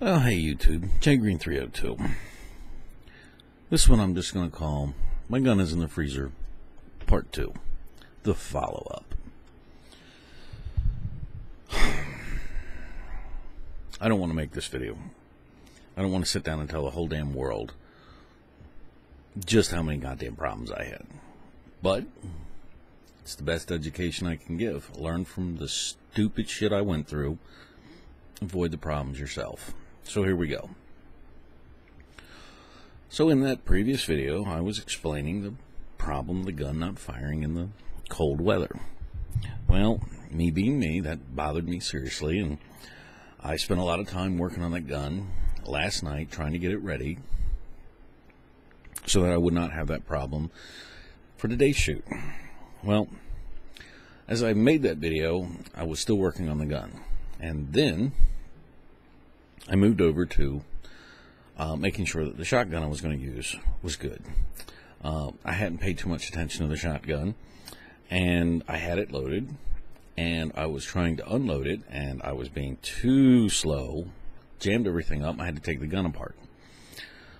Oh, hey YouTube, JGreen302. This one I'm just going to call My Gun is in the Freezer, Part 2, the follow-up. I don't want to make this video. I don't want to sit down and tell the whole damn world just how many goddamn problems I had. But it's the best education I can give. Learn from the stupid shit I went through. Avoid the problems yourself. So here we go. So in that previous video, I was explaining the problem of the gun not firing in the cold weather. Well, me being me, that bothered me seriously, and I spent a lot of time working on that gun last night trying to get it ready so that I would not have that problem for today's shoot. Well, as I made that video, I was still working on the gun, and then I moved over to making sure that the shotgun I was going to use was good. I hadn't paid too much attention to the shotgun, and I had it loaded, and I was trying to unload it, and I was being too slow, jammed everything up. I had to take the gun apart.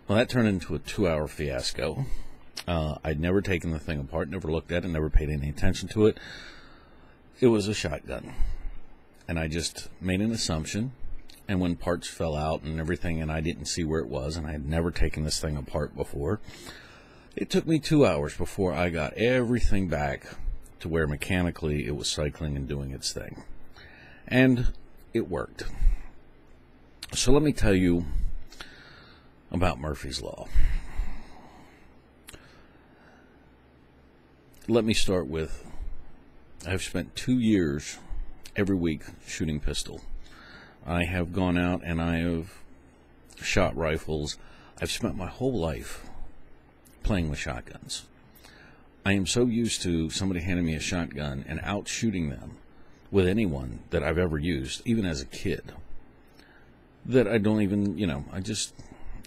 Well, that turned into a 2-hour fiasco. I'd never taken the thing apart, never looked at it, never paid any attention to it. It was a shotgun, and I just made an assumption. And when parts fell out and everything, and I didn't see where it was, and I had never taken this thing apart before, it took me 2 hours before I got everything back to where mechanically it was cycling and doing its thing. And it worked. So let me tell you about Murphy's Law. Let me start with, I've spent 2 years every week shooting pistol. I have gone out and I have shot rifles. I've spent my whole life playing with shotguns. I am so used to somebody handing me a shotgun and out shooting them with anyone that I've ever used, even as a kid, that I don't even,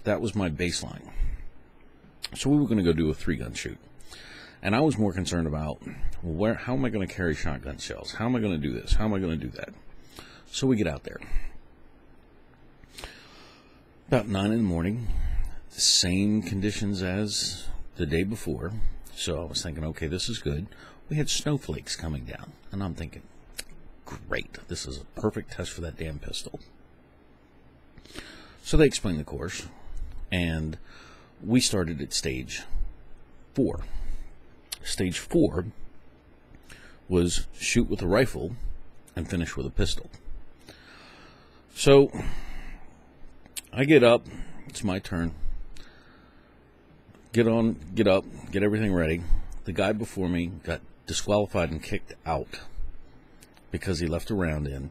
that was my baseline. So we were going to go do a 3-gun shoot. And I was more concerned about, how am I going to carry shotgun shells? How am I going to do this? How am I going to do that? So we get out there. About 9 in the morning, the same conditions as the day before. So I was thinking, okay, this is good. We had snowflakes coming down. And I'm thinking, great, this is a perfect test for that damn pistol. So they explained the course. And we started at stage 4. Stage 4 was shoot with a rifle and finish with a pistol. So I get up, it's my turn. Get up, get everything ready. The guy before me got disqualified and kicked out because he left a round in,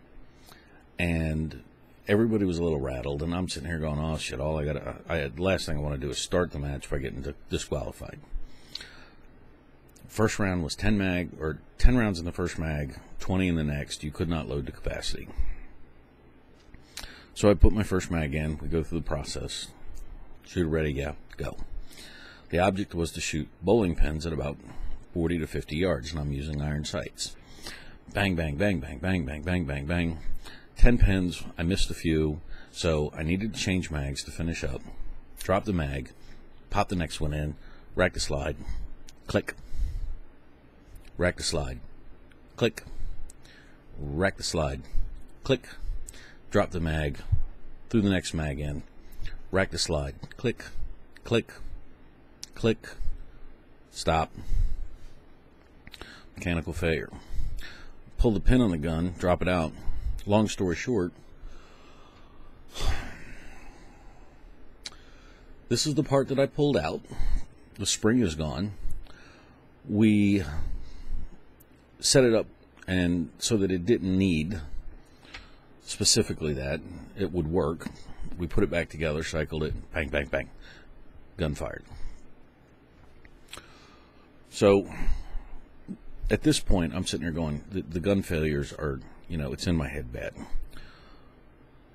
and everybody was a little rattled, and I'm sitting here going, oh shit, the last thing I want to do is start the match by getting disqualified. First round was 10 rounds in the first mag, 20 in the next. You could not load to capacity. So I put my first mag in. We go through the process. Shooter ready, yeah, go. The object was to shoot bowling pins at about 40 to 50 yards, and I'm using iron sights. Bang, bang, bang, bang, bang, bang, bang, bang, bang. 10 pins. I missed a few, so I needed to change mags to finish up. Drop the mag, pop the next one in, rack the slide, click. Rack the slide, click, rack the slide, click, drop the mag, threw the next mag in, rack the slide, click, click, click, stop, mechanical failure. Pull the pin on the gun, drop it out. Long story short, this is the part that I pulled out. The spring is gone. We set it up and so that it didn't need specifically that it would work. We put it back together, cycled it, bang, bang, bang, gun fired. So at this point, I'm sitting here going, the gun failures are, it's in my head bad.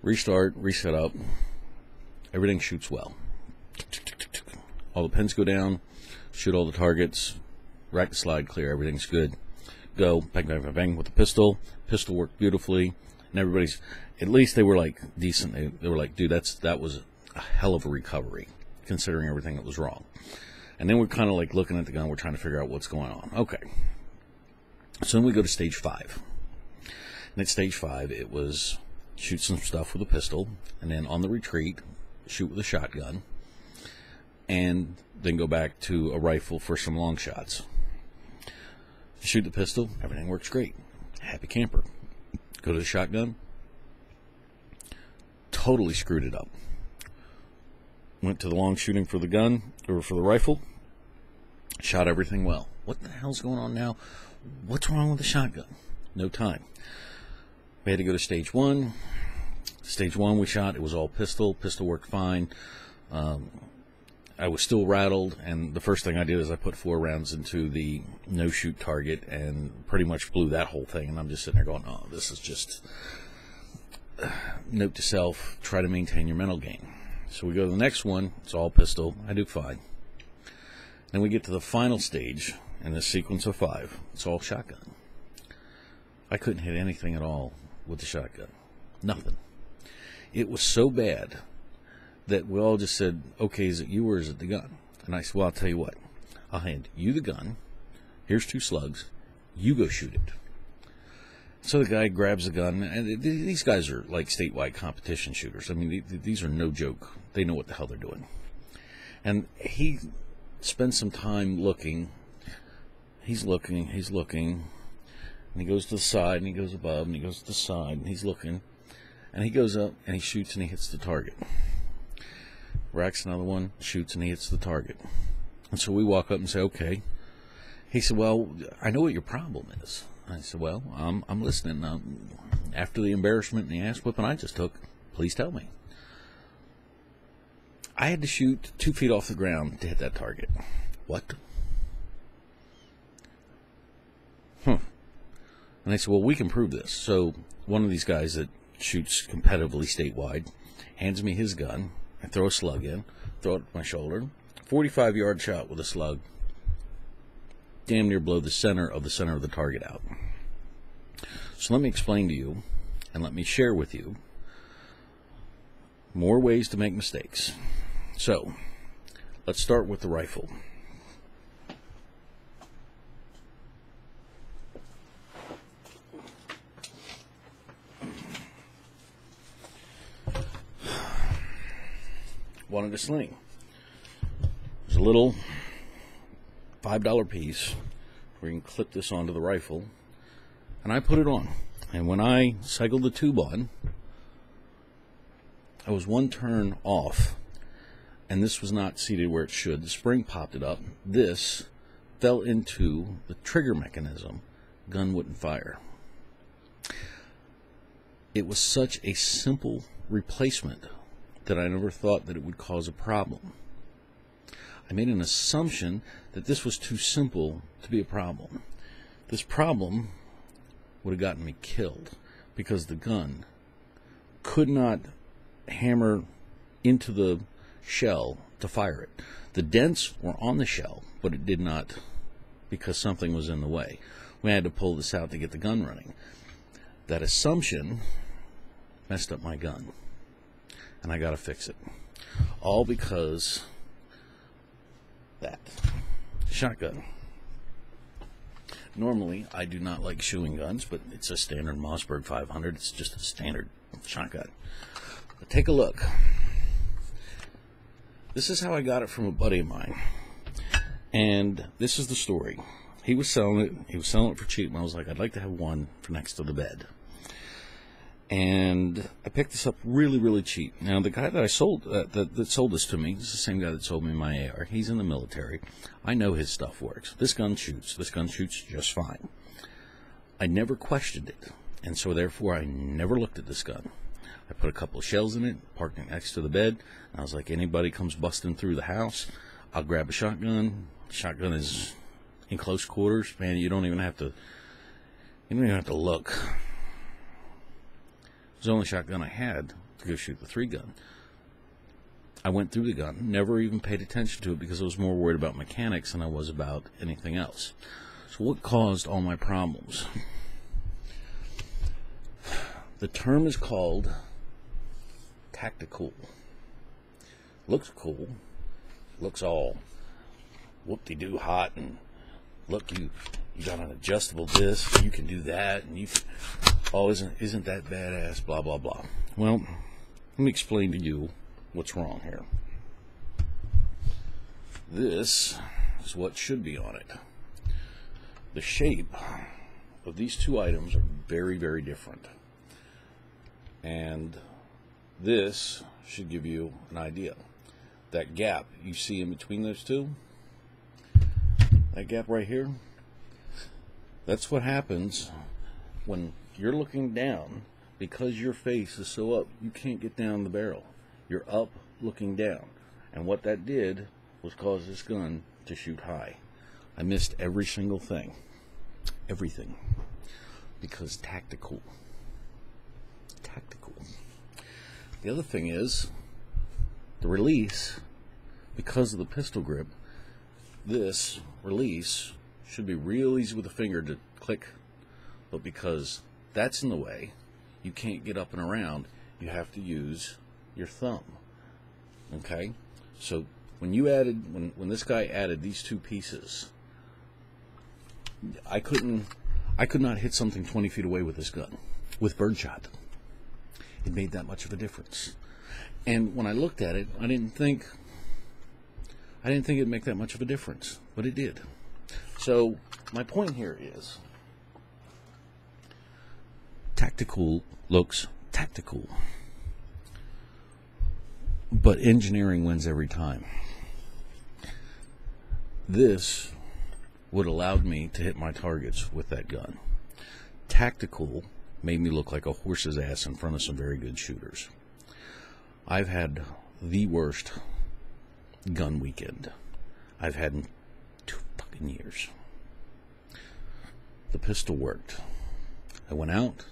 Restart, reset up, everything shoots well. All the pins go down, shoot all the targets, rack the slide clear, everything's good. Go, bang, bang, bang, bang with the pistol. Pistol worked beautifully, and at least they were like decent. They were like, dude, that was a hell of a recovery, considering everything that was wrong. And then we're kind of like looking at the gun. We're trying to figure out what's going on. Okay. So then we go to stage 5. And at stage 5, it was shoot some stuff with a pistol, and then on the retreat, shoot with a shotgun, and then go back to a rifle for some long shots. Shoot the pistol, everything works great. Happy camper. Go to the shotgun, totally screwed it up. Went to the long shooting for the gun, or for the rifle, shot everything well. What the hell's going on now? What's wrong with the shotgun? No time. We had to go to stage 1. Stage 1 we shot, it was all pistol. Pistol worked fine. I was still rattled, and the first thing I did is I put 4 rounds into the no-shoot target and pretty much blew that whole thing. And I'm just sitting there going, oh, this is just... Note to self, try to maintain your mental game. So we go to the next one, it's all pistol. I do fine. Then we get to the final stage in this sequence of 5. It's all shotgun. I couldn't hit anything at all with the shotgun. Nothing. It was so bad that we all just said, okay, is it you or is it the gun? And I said, well, I'll tell you what. I'll hand you the gun. Here's 2 slugs. You go shoot it. So the guy grabs the gun. And these guys are like statewide competition shooters. I mean, these are no joke. They know what the hell they're doing. And he spends some time looking. He's looking. And he goes to the side, and he goes above, and he goes to the side, and he's looking. And he goes up, and he shoots, and he hits the target. Racks another one, shoots, and he hits the target. And so we walk up and say, okay. He said, well, I know what your problem is. I said, well, I'm listening. After the embarrassment and the ass whipping I just took, please tell me. I had to shoot 2 feet off the ground to hit that target. What? And they said, well, we can prove this. So one of these guys that shoots competitively statewide hands me his gun. I throw a slug in, throw it at my shoulder. 45-yard shot with a slug. Damn near blow the center of the target out. So let me explain to you, and let me share with you more ways to make mistakes. So let's start with the rifle. Wanted a sling. There's a little $5 piece where you can clip this onto the rifle, and I put it on. And when I cycled the tube on, I was 1 turn off, and this was not seated where it should. The spring popped it up. This fell into the trigger mechanism. Gun wouldn't fire. It was such a simple replacement that I never thought that it would cause a problem. I made an assumption that this was too simple to be a problem. This problem would have gotten me killed because the gun could not hammer into the shell to fire it. The dents were on the shell, but it did not, because something was in the way. We had to pull this out to get the gun running. That assumption messed up my gun, and I got to fix it. All because that shotgun. Normally, I do not like chewing guns, but it's a standard Mossberg 500. It's just a standard shotgun. But take a look. This is how I got it from a buddy of mine. And this is the story. He was selling it. He was selling it for cheap, and I was like, I'd like to have one for next to the bed. And I picked this up really, really cheap. Now, the guy that I sold that sold this to me is the same guy that sold me my AR. He's in the military. I know his stuff works. This gun shoots. This gun shoots just fine. I never questioned it, and so therefore I never looked at this gun. I put a couple of shells in it, parked it next to the bed, and I was like, anybody comes busting through the house, I'll grab a shotgun. Shotgun is in close quarters, man. You don't even have to look. It was the only shotgun I had to go shoot the 3-gun. I went through the gun, never even paid attention to it because I was more worried about mechanics than I was about anything else. So what caused all my problems? The term is called tactical. Looks cool. Looks all whoop-de-doo hot, and look, you got an adjustable disc, you can do that, and isn't that badass, blah blah blah. Well, let me explain to you what's wrong here. This is what should be on it. The shape of these two items are very, very different. And this should give you an idea. That gap you see in between those two, that gap right here, that's what happens when you're looking down. Because your face is so up, you can't get down the barrel. You're up looking down. And what that did was cause this gun to shoot high. I missed every single thing. Everything. Because tactical. Tactical. The other thing is, the release, because of the pistol grip, this release should be real easy with a finger to click. But because that's in the way, you can't get up and around, you have to use your thumb. Okay? So when you added, when this guy added these two pieces, I could not hit something 20 feet away with this gun, with birdshot. It made that much of a difference. And when I looked at it, I didn't think it'd make that much of a difference, but it did. So my point here is, tactical looks tactical, but engineering wins every time. This would allowed me to hit my targets with that gun. Tactical made me look like a horse's ass in front of some very good shooters. I've had the worst gun weekend I've had in 2 fucking years. The pistol worked. I went out.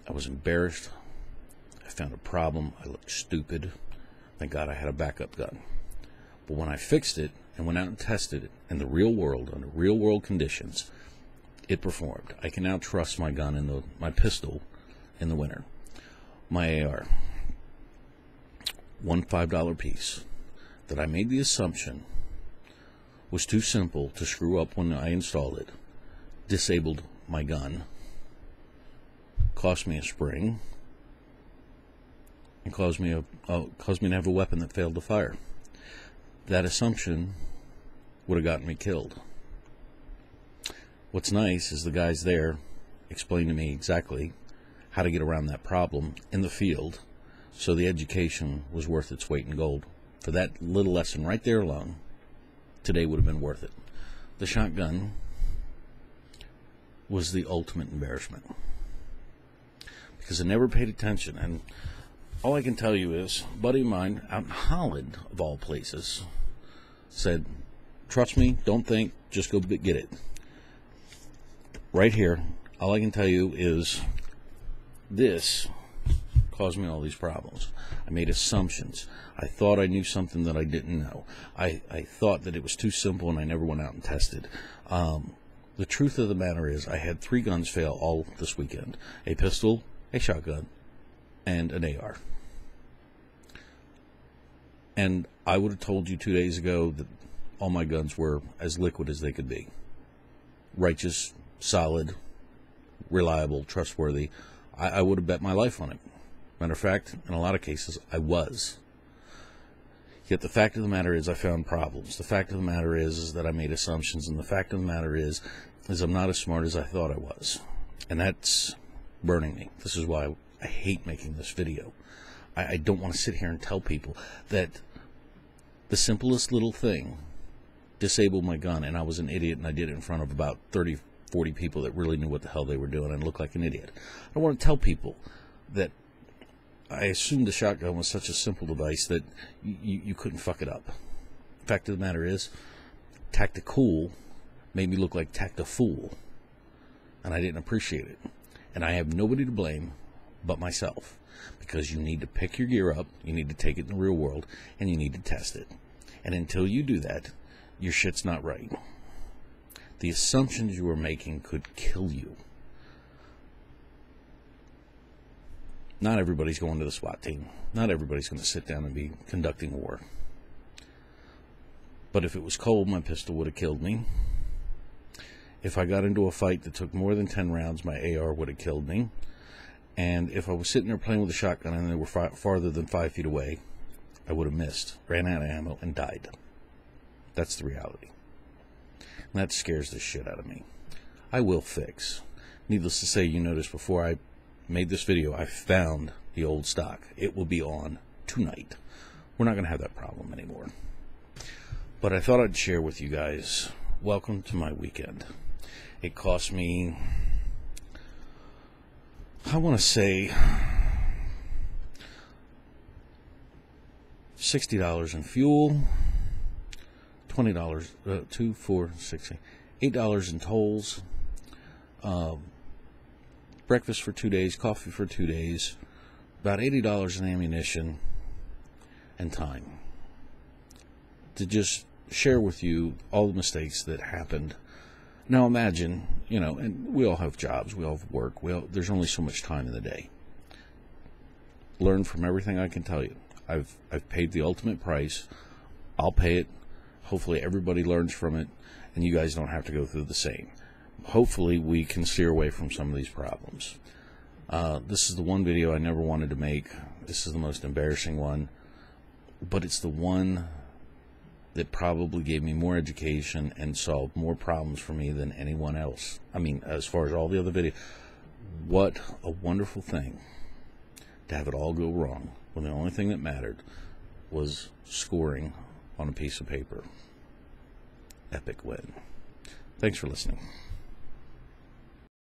I was embarrassed. I found a problem. I looked stupid. Thank God I had a backup gun. But when I fixed it and went out and tested it in the real world, under real world conditions, it performed. I can now trust my gun in my pistol in the winter. My AR, one $5 piece that I made the assumption was too simple to screw up when I installed it, disabled my gun, cost me a spring, and caused me to have a weapon that failed to fire. That assumption would have gotten me killed. What's nice is the guys there explained to me exactly how to get around that problem in the field, so the education was worth its weight in gold. For that little lesson right there alone, today would have been worth it. The shotgun was the ultimate embarrassment, because I never paid attention. And all I can tell you is, a buddy of mine out in Holland, of all places, said, trust me, don't think, just go get it. Right here, all I can tell you is this caused me all these problems. I made assumptions. I thought I knew something that I didn't know. I thought that it was too simple, and I never went out and tested. The truth of the matter is, I had 3 guns fail all this weekend. A pistol, a shotgun, and an AR. And I would have told you 2 days ago that all my guns were as liquid as they could be. Righteous, solid, reliable, trustworthy. I would have bet my life on it. Matter of fact, in a lot of cases, I was. Yet the fact of the matter is, I found problems. The fact of the matter is that I made assumptions. And the fact of the matter is I'm not as smart as I thought I was. And that's burning me. This is why I hate making this video. I don't want to sit here and tell people that the simplest little thing disabled my gun, and I was an idiot, and I did it in front of about 30, 40 people that really knew what the hell they were doing and looked like an idiot. I don't want to tell people that I assumed the shotgun was such a simple device that you couldn't fuck it up. Fact of the matter is, tactical made me look like tactifool, and I didn't appreciate it. And I have nobody to blame but myself, because you need to pick your gear up, you need to take it in the real world, and you need to test it. And until you do that, your shit's not right. The assumptions you are making could kill you. Not everybody's going to the SWAT team. Not everybody's going to sit down and be conducting war. But if it was cold, my pistol would have killed me. If I got into a fight that took more than 10 rounds, my AR would have killed me. And if I was sitting there playing with a shotgun and they were farther than 5 feet away, I would have missed, ran out of ammo, and died. That's the reality. And that scares the shit out of me. I will fix. Needless to say, you noticed before I made this video, I found the old stock. It will be on tonight. We're not going to have that problem anymore. But I thought I'd share with you guys, welcome to my weekend. It cost me, I want to say, $60 in fuel, $20, $2, $4, $6, $8 in tolls, breakfast for 2 days, coffee for 2 days, about $80 in ammunition, and time. To just share with you all the mistakes that happened. Now imagine, and we all have jobs, we all have work, there's only so much time in the day. Learn from everything I can tell you. I've paid the ultimate price. I'll pay it. Hopefully everybody learns from it, and you guys don't have to go through the same. Hopefully we can steer away from some of these problems. This is the one video I never wanted to make. This is the most embarrassing one, but it's the one that probably gave me more education and solved more problems for me than anyone else. I mean, as far as all the other videos, what a wonderful thing to have it all go wrong when the only thing that mattered was scoring on a piece of paper. Epic win. Thanks for listening.